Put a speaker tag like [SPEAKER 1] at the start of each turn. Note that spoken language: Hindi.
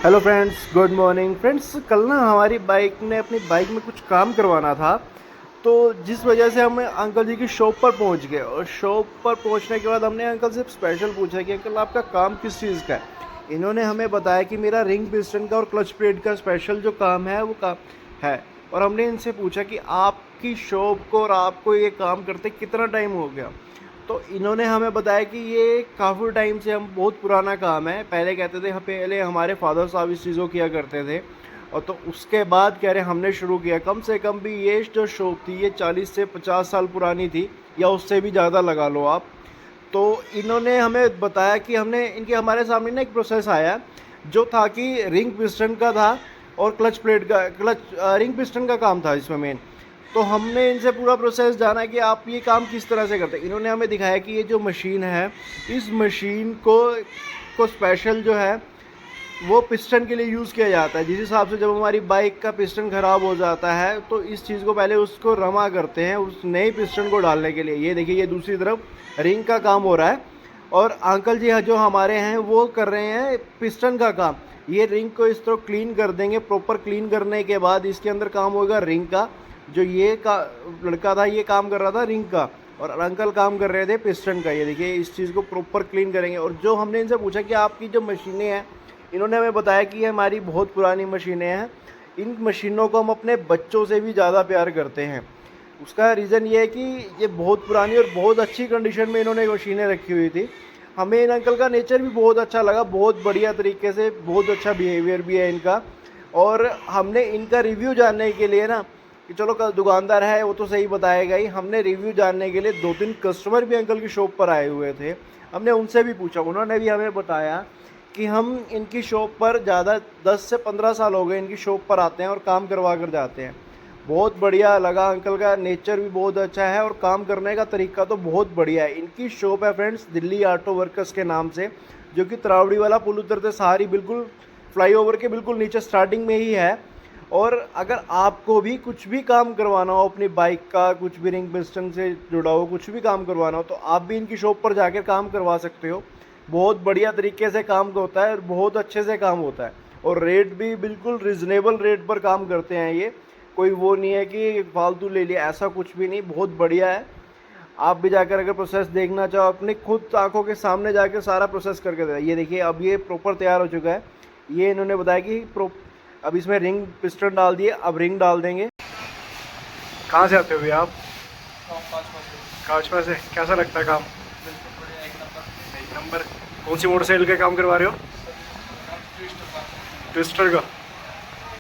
[SPEAKER 1] Hello friends, good morning friends. कल ना हमारी अपनी बाइक में कुछ काम करवाना था, तो जिस वजह से हम अंकल जी की शॉप पर पहुंच गए। और शॉप पर पहुंचने के बाद हमने अंकल से स्पेशल पूछा कि अंकल आपका काम किस चीज़ का है। इन्होंने हमें बताया कि मेरा रिंग पिस्टन का और क्लच प्लेट का स्पेशल जो काम है वो काम है। और हमने इनसे पूछा कि आपकी शॉप को और आपको ये काम करते कितना टाइम हो गया। तो इन्होंने हमें बताया कि ये काफ़ी टाइम से हम बहुत पुराना काम है। पहले कहते थे, पहले हमारे फादर साहब इस चीज़ों किया करते थे, और तो उसके बाद कह रहे हमने शुरू किया। कम से कम भी ये जो शॉप थी ये 40 से 50 साल पुरानी थी, या उससे भी ज़्यादा लगा लो आप। तो इन्होंने हमें बताया कि हमारे सामने ना एक प्रोसेस आया जो था कि रिंग पिस्टन का था और क्लच रिंग पिस्टन का काम था इसमें मेन। तो हमने इनसे पूरा प्रोसेस जाना कि आप ये काम किस तरह से करते हैं। इन्होंने हमें दिखाया कि ये जो मशीन है, इस मशीन को स्पेशल जो है वो पिस्टन के लिए यूज़ किया जाता है। जिस हिसाब से जब हमारी बाइक का पिस्टन ख़राब हो जाता है तो इस चीज़ को पहले उसको रमा करते हैं उस नए पिस्टन को डालने के लिए। ये देखिए, ये दूसरी तरफ रिंग का काम हो रहा है और अंकल जी जो हमारे हैं वो कर रहे हैं पिस्टन का काम। ये रिंग को इस तरह क्लीन कर देंगे। प्रॉपर क्लीन करने के बाद इसके अंदर काम होगा रिंग का। जो लड़का था ये काम कर रहा था रिंग का, और अंकल काम कर रहे थे पिस्टन का। ये देखिए, इस चीज़ को प्रॉपर क्लीन करेंगे। और जो हमने इनसे पूछा कि आपकी जो मशीनें हैं, इन्होंने हमें बताया कि ये हमारी बहुत पुरानी मशीनें हैं। इन मशीनों को हम अपने बच्चों से भी ज़्यादा प्यार करते हैं। उसका रीज़न ये है कि ये बहुत पुरानी और बहुत अच्छी कंडीशन में इन्होंने मशीनें रखी हुई थी। हमें इन अंकल का नेचर भी बहुत अच्छा लगा, बहुत बढ़िया तरीके से, बहुत अच्छा बिहेवियर भी है इनका। और हमने इनका रिव्यू जानने के लिए ना, कि चलो दुकानदार है वो तो सही बताएगा ही, हमने रिव्यू जानने के लिए 2-3 कस्टमर भी अंकल की शॉप पर आए हुए थे। हमने उनसे भी पूछा, उन्होंने भी हमें बताया कि हम इनकी शॉप पर ज़्यादा 10 से 15 साल हो गए इनकी शॉप पर आते हैं और काम करवा कर जाते हैं। बहुत बढ़िया लगा, अंकल का नेचर भी बहुत अच्छा है और काम करने का तरीका तो बहुत बढ़िया है। इनकी शॉप है फ्रेंड्स दिल्ली ऑटो वर्कर्स के नाम से, जो कि तरावड़ी वाला पुल उतरते सहारी बिल्कुल फ्लाईओवर के बिल्कुल नीचे स्टार्टिंग में ही है। और अगर आपको भी कुछ भी काम करवाना हो अपनी बाइक का, कुछ भी रिंग पिस्टन से जुड़ा हो, कुछ भी काम करवाना हो, तो आप भी इनकी शॉप पर जाकर काम करवा सकते हो। बहुत बढ़िया तरीके से काम होता है और बहुत अच्छे से काम होता है, और रेट भी बिल्कुल रिजनेबल रेट पर काम करते हैं। ये कोई वो नहीं है कि फालतू ले लिया, ऐसा कुछ भी नहीं, बहुत बढ़िया है। आप भी जाकर अगर प्रोसेस देखना चाहो, अपनी खुद आंखों के सामने जाकर सारा प्रोसेस करके दे। ये देखिए, अब ये प्रॉपर तैयार हो चुका है। ये इन्होंने बताया कि अब इसमें रिंग पिस्टन डाल दिए, अब रिंग डाल देंगे। कहाँ से आते हो भैया आप? काचपा से। कैसा लगता है काम? एक नंबर। कौन सी मोटरसाइकिल का काम करवा रहे हो? ट्विस्टर का।